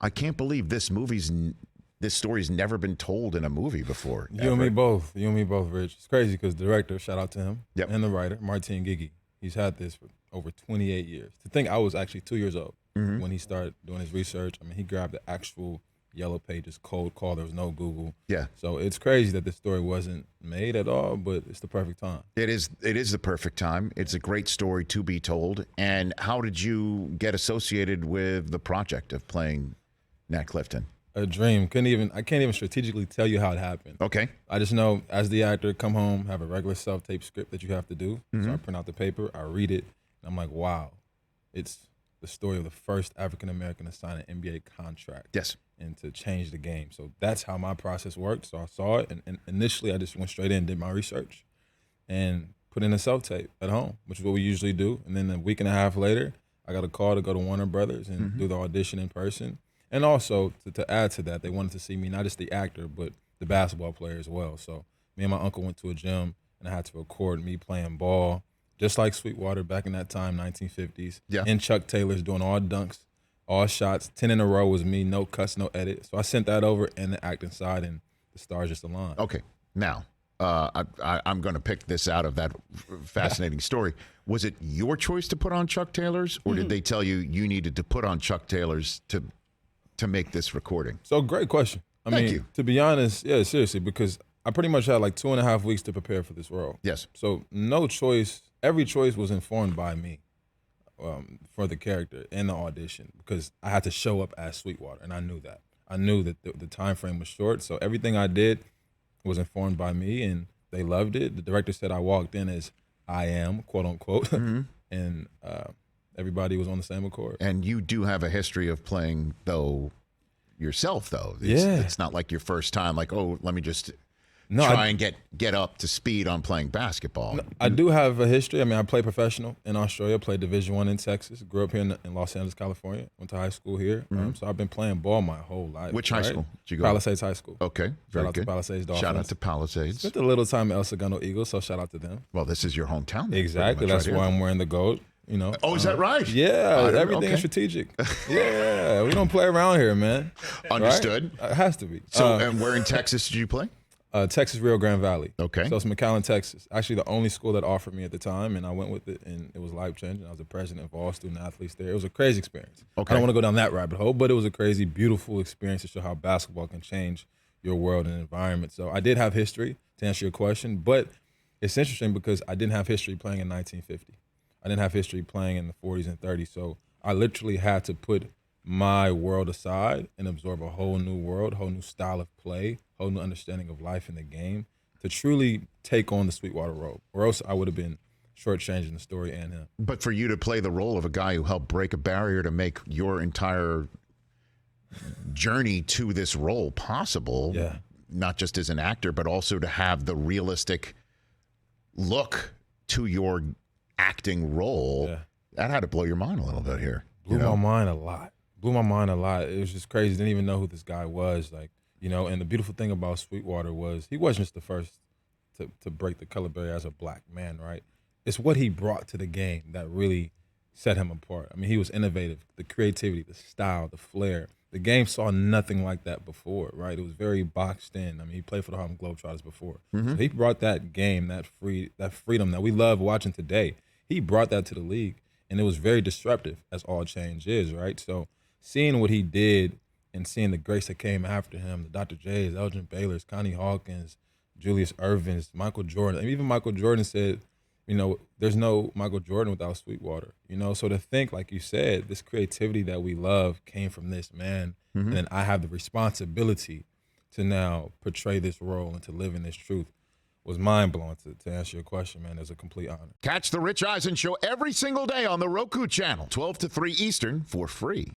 I can't believe this story's never been told in a movie before. You and me both. You and me both, Rich. It's crazy because the director, shout out to him, and the writer, Martin Gigi, he's had this for over 28 years. To think I was actually 2 years old when he started doing his research. I mean, he grabbed the actual Yellow Pages cold call. There was no Google. Yeah. So it's crazy that this story wasn't made at all, but it's the perfect time. It is the perfect time. It's a great story to be told. And how did you get associated with the project of playing Nat Clifton? A dream. I can't even strategically tell you how it happened. Okay. I just know as the actor, come home, have a regular self-tape script that you have to do. So I print out the paper, I read it, and I'm like, wow, it's the story of the first African-American to sign an NBA contract. Yes. And to change the game. So that's how my process worked. So I saw it, and initially I just went straight in, did my research, and put in a self-tape at home, which is what we usually do. And then a week and a half later, I got a call to go to Warner Brothers and do the audition in person. And also, to add to that, they wanted to see me, not just the actor, but the basketball player as well. So me and my uncle went to a gym, and I had to record me playing ball, just like Sweetwater back in that time, 1950s. Yeah. And Chuck Taylor's doing all dunks, all shots. 10 in a row was me, no cuts, no edit. So I sent that over and the acting side, and the stars just aligned. Okay. Now, I'm going to pick this out of that fascinating story. Was it your choice to put on Chuck Taylor's, or did they tell you needed to put on Chuck Taylor's to make this recording? So great question. Thank you. To be honest, yeah, seriously, because I pretty much had like 2.5 weeks to prepare for this role. Yes. So no choice, every choice was informed by me for the character and the audition, because I had to show up as Sweetwater, and I knew that. I knew that the time frame was short, so everything I did was informed by me, and they loved it. The director said I walked in as I am, quote unquote, and everybody was on the same accord. And you do have a history of playing, though, yourself, though. It's not like your first time, like, oh, let me just try and get up to speed on playing basketball. No, I do have a history. I mean, I played professional in Australia, played Division I in Texas, grew up here in Los Angeles, California, went to high school here. So I've been playing ball my whole life. Which high school did you go? Palisades High School. Okay, very Shout out good. to Palisades Dolphins. Shout out to Palisades. Spent a little time at El Segundo Eagles, so shout out to them. Well, this is your hometown. Exactly. That's why I'm wearing the gold. You know. Oh, is that right? Yeah, everything is strategic. Yeah, we don't play around here, man. Understood. Right? It has to be. So, and where in Texas did you play? Texas, Rio Grande Valley. Okay. So it's McAllen, Texas. Actually, the only school that offered me at the time, and I went with it, and it was life-changing. I was the president of all student-athletes there. It was a crazy experience. Okay. I don't want to go down that rabbit hole, but it was a crazy, beautiful experience to show how basketball can change your world and environment. So I did have history, to answer your question, but it's interesting because I didn't have history playing in 1950. I didn't have history playing in the 40s and 30s. So I literally had to put my world aside and absorb a whole new world, whole new style of play, whole new understanding of life in the game to truly take on the Sweetwater role, or else I would have been shortchanging the story and him. But for you to play the role of a guy who helped break a barrier to make your entire journey to this role possible, not just as an actor, but also to have the realistic look to your acting role, that had to blow your mind a little bit here. Blew my mind a lot. Blew my mind a lot. It was just crazy. Didn't even know who this guy was. Like, you know, and the beautiful thing about Sweetwater was he wasn't just the first to break the color barrier as a black man, right? It's what he brought to the game that really set him apart. I mean, he was innovative. The creativity, the style, the flair. The game saw nothing like that before, right? It was very boxed in. I mean, he played for the Harlem Globetrotters before. So he brought that game, that freedom that we love watching today. He brought that to the league, and it was very disruptive, as all change is, right? So seeing what he did and seeing the greats that came after him, the Dr. J's, Elgin Baylor's, Connie Hawkins, Julius Erving's, Michael Jordan. I mean, even Michael Jordan said, you know, there's no Michael Jordan without Sweetwater. You know, so to think, like you said, this creativity that we love came from this man, and then I have the responsibility to now portray this role and to live in this truth. Was mind-blowing. To answer your question, man. It's a complete honor. Catch the Rich Eisen Show every single day on the Roku channel, 12 to 3 Eastern, for free.